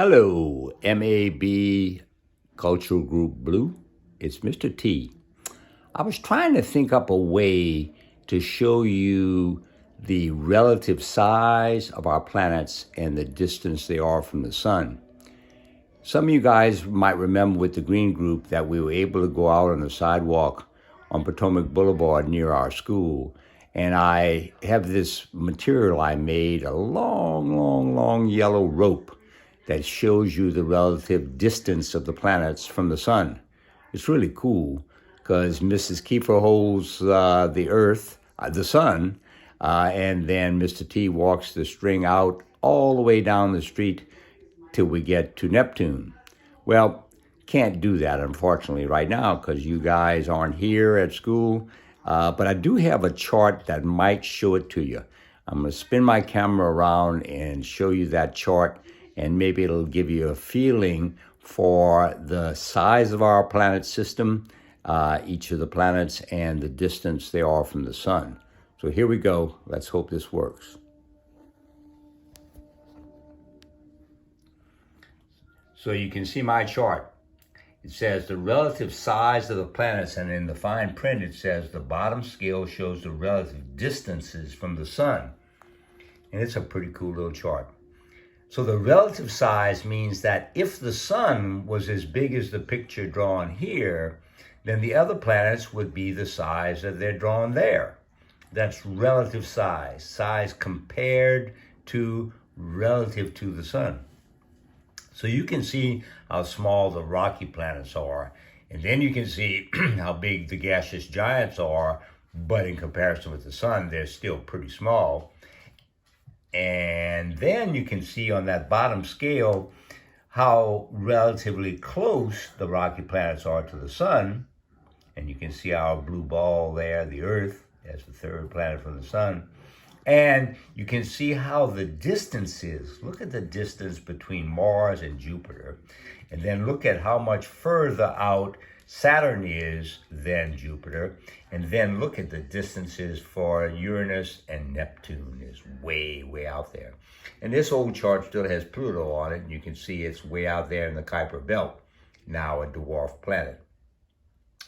Hello, MAB Cultural Group Blue. It's Mr. T. I was trying to think up a way to show you the relative size of our planets and the distance they are from the sun. Some of you guys might remember with the Green Group that we were able to go out on the sidewalk on Potomac Boulevard near our school. And I have this material I made, a long yellow rope that shows you the relative distance of the planets from the sun. It's really cool because Mrs. Kiefer holds the Earth, the sun, and then Mr. T walks the string out all the way down the street till we get to Neptune. Well, can't do that, unfortunately, right now because you guys aren't here at school, but I do have a chart that might show it to you. I'm going to spin my camera around and show you that chart, and maybe it'll give you a feeling for the size of our planet system, each of the planets, and the distance they are from the sun. So here we go. Let's hope this works. So you can see my chart. It says the relative size of the planets, and in the fine print it says the bottom scale shows the relative distances from the sun. And it's a pretty cool little chart. So the relative size means that if the sun was as big as the picture drawn here, then the other planets would be the size that they're drawn there. That's relative size, size compared to relative to the sun. So you can see how small the rocky planets are, and then you can see how big the gaseous giants are, but in comparison with the sun, they're still pretty small. And then you can see on that bottom scale how relatively close the rocky planets are to the sun. And you can see our blue ball there, the Earth, as the third planet from the sun. And you can see how the distance is. Look at the distance between Mars and Jupiter. And then look at how much further out Saturn is than Jupiter. And then look at the distances for Uranus and Neptune is way out there. And this old chart still has Pluto on it. And you can see it's way out there in the Kuiper Belt, now a dwarf planet.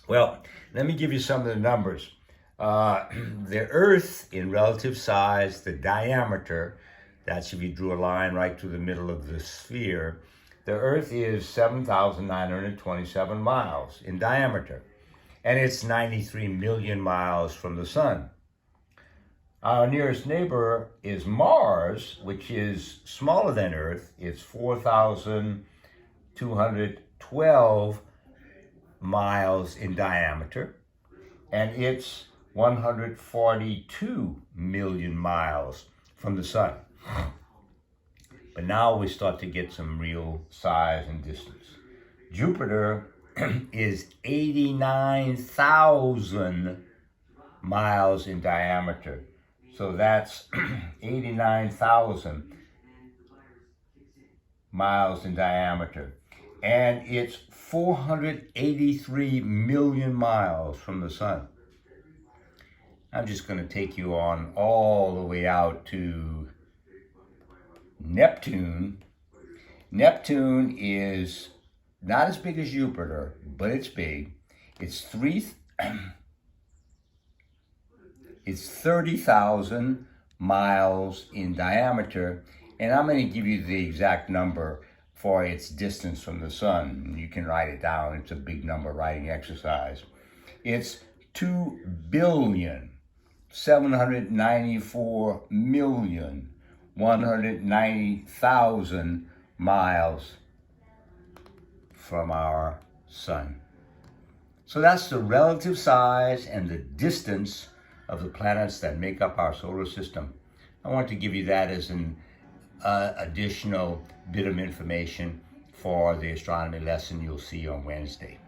Well, let me give you some of the numbers. The Earth in relative size, the diameter, that's if you drew a line right through the middle of the sphere, the Earth is 7,927 miles in diameter, and it's 93 million miles from the sun. Our nearest neighbor is Mars, which is smaller than Earth. It's 4,212 miles in diameter, and it's 142 million miles from the sun. But now we start to get some real size and distance. Jupiter is 89,000 miles in diameter. So that's 89,000 miles in diameter. And it's 483 million miles from the sun. I'm just going to take you on all the way out to Neptune. Neptune is not as big as Jupiter, but it's big. It's 30,000 miles in diameter, and I'm going to give you the exact number for its distance from the sun. You can write it down. It's a big number writing exercise. It's 2,794,190,000 miles from our sun. So that's the relative size and the distance of the planets that make up our solar system. I want to give you that as an additional bit of information for the astronomy lesson you'll see on Wednesday.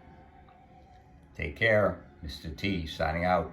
Take care. Mr. T signing out.